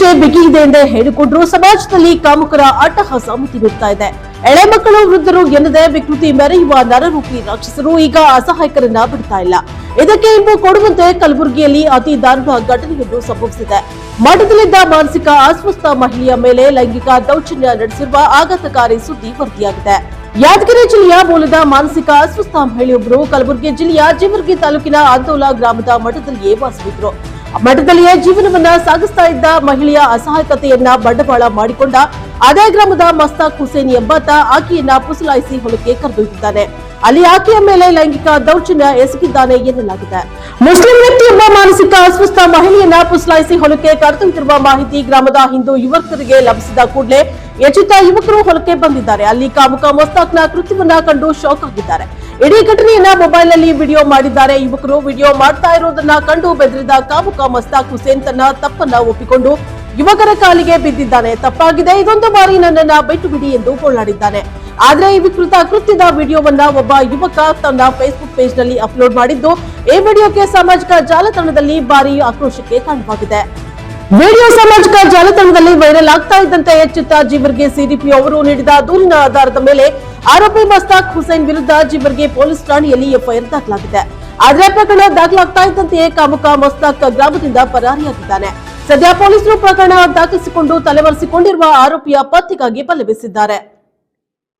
ಕಾನೂನಿಗೆ ಬಿಗಿ ಇದೆ ಎಂದೇ ಹೇಳಿಕೊಂಡ್ರು ಸಮಾಜದಲ್ಲಿ ಕಾಮುಕರ ಅಟ್ಟಹಾಸ ಮಿತಿಮೀರ್ತಾ ಇದೆ. ಎಳೆ ಮಕ್ಕಳು ವೃದ್ಧರು ಎನ್ನದೇ ವಿಕೃತಿ ಮೆರೆಯುವ ನರರೂಪಿ ರಾಕ್ಷಸರು ಈಗ ಅಸಹಾಯಕರನ್ನ ಬಿಡ್ತಾ ಇಲ್ಲ. ಇದಕ್ಕೆ ಇಂಬು ಕೊಡುವಂತೆ ಕಲಬುರಗಿಯಲ್ಲಿ ಅತಿ ದಾರುಣ ಘಟನೆಯೊಂದು ಸಂಭವಿಸಿದೆ. ಮಠದಲ್ಲಿದ್ದ ಮಾನಸಿಕ ಅಸ್ವಸ್ಥ ಮಹಿಳೆಯ ಮೇಲೆ ಲೈಂಗಿಕ ದೌರ್ಜನ್ಯ ನಡೆಸಿರುವ ಆಘಾತಕಾರಿ ಸುದ್ದಿ ವರದಿಯಾಗಿದೆ. ಯಾದಗಿರಿ ಜಿಲ್ಲೆಯ ಮೂಲದ ಮಾನಸಿಕ ಅಸ್ವಸ್ಥ ಮಹಿಳೆಯೊಬ್ಬರು ಕಲಬುರಗಿ ಜಿಲ್ಲೆಯ ಜೇವರ್ಗಿ ತಾಲೂಕಿನ ಆಂದೋಲ ಗ್ರಾಮದ ಮಠದಲ್ಲಿಯೇ ವಾಸವಿದ್ರು. ಮಠದಲ್ಲಿಯೇ ಜೀವನವನ್ನ ಸಾಗಿಸ್ತಾ ಇದ್ದ ಮಹಿಳೆಯ ಅಸಹಾಯಕತೆಯನ್ನ ಬಂಡವಾಳ ಮಾಡಿಕೊಂಡ ಅದೇ ಗ್ರಾಮದ ಮಸ್ತಾಕ್ ಹುಸೇನ್ ಎಂಬಾತ ಆಕೆಯನ್ನ ಪುಸಲಾಯಿಸಿ ಹೊಲಕ್ಕೆ ಕರೆದೊಯ್ದಿದ್ದಾನೆ. ಅಲ್ಲಿ ಆಕೆಯ ಮೇಲೆ ಲೈಂಗಿಕ ದೌರ್ಜನ್ಯ ಎಸಗಿದ್ದಾನೆ ಎನ್ನಲಾಗಿದೆ. ಮುಸ್ಲಿಂ ವ್ಯಕ್ತಿಯೊಬ್ಬ ಮಾನಸಿಕ ಅಸ್ವಸ್ಥ ಮಹಿಳೆಯನ್ನ ಪುಸಲಾಯಿಸಿ ಹೊಲಕ್ಕೆ ಕರೆದೊಯ್ದಿರುವ ಮಾಹಿತಿ ಗ್ರಾಮದ ಹಿಂದೂ ಯುವಕರಿಗೆ ಲಭಿಸಿದ ಕೂಡಲೇ ಎಚ್ಚೆತ್ತ ಯುವಕರು ಹೊಲಕ್ಕೆ ಬಂದಿದ್ದಾರೆ. ಅಲ್ಲಿ ಕಾಮುಕ ಮಸ್ತಾಕ್ನ ಕೃತ್ಯವನ್ನ ಕಂಡು ಶಾಕ್ ಆಗಿದ್ದಾರೆ. ಇಡೀ ಘಟನೆಯನ್ನ ಮೊಬೈಲ್ನಲ್ಲಿ ವಿಡಿಯೋ ಮಾಡಿದ್ದಾರೆ. ಯುವಕರು ವಿಡಿಯೋ ಮಾಡ್ತಾ ಇರೋದನ್ನ ಕಂಡು ಬೆದರಿದ ಕಾಮುಕ ಮಸ್ತಾಕ್ ಹುಸೇನ್ ತನ್ನ ತಪ್ಪನ್ನ ಒಪ್ಪಿಕೊಂಡು ಯುವಕರ ಕಾಲಿಗೆ ಬಿದ್ದಿದ್ದಾನೆ. ತಪ್ಪಾಗಿದೆ, ಇದೊಂದು ಬಾರಿ ನನ್ನನ್ನ ಬಿಟ್ಟು ಬಿಡಿ ಎಂದು ಗೋಳಾಡಿದ್ದಾನೆ. ಆದ್ರೆ ಈ ವಿಕೃತ ಕೃತ್ಯದ ವಿಡಿಯೋವನ್ನ ಒಬ್ಬ ಯುವಕ ತನ್ನ ಫೇಸ್ಬುಕ್ ಪೇಜ್ ನಲ್ಲಿ ಅಪ್ಲೋಡ್ ಮಾಡಿದ್ದು ಈ ವಿಡಿಯೋಕ್ಕೆ ಸಾಮಾಜಿಕ ಜಾಲತಾಣದಲ್ಲಿ ಭಾರಿ ಆಕ್ರೋಶಕ್ಕೆ ಕಾರಣವಾಗಿದೆ. ವಿಡಿಯೋ ಸಾಮಾಜಿಕ ಜಾಲತಾಣದಲ್ಲಿ ವೈರಲ್ ಆಗ್ತಾ ಇದ್ದಂತೆ ಎಚ್ಚೆತ್ತ ಜೇವರ್ಗಿ ಸಿಡಿಪಿ ಅವರು ನೀಡಿದ ದೂರಿನ ಆಧಾರದ ಮೇಲೆ ಆರೋಪಿ ಮಸ್ತಾಕ್ ಹುಸೇನ್ ವಿರುದ್ಧ ಜೇವರ್ಗಿ ಪೊಲೀಸ್ ಠಾಣೆಯಲ್ಲಿ ಎಫ್ಐಆರ್ ದಾಖಲಾಗಿದೆ. ಆದ್ರೆ ಪ್ರಕರಣ ದಾಖಲಾಗ್ತಾ ಇದ್ದಂತೆಯೇ ಕಾಮುಕ ಮಸ್ತಾಕ್ ಗ್ರಾಮದಿಂದ ಪರಾರಿಯಾಗಿದ್ದಾನೆ. ಸದ್ಯ ಪೊಲೀಸರು ಪ್ರಕರಣ ದಾಖಲಿಸಿಕೊಂಡು ತಲೆಮರೆಸಿಕೊಂಡಿರುವ ಆರೋಪಿಯ ಪತ್ತೆಗಾಗಿ ಬಲೆ ಬೀಸಿದ್ದಾರೆ.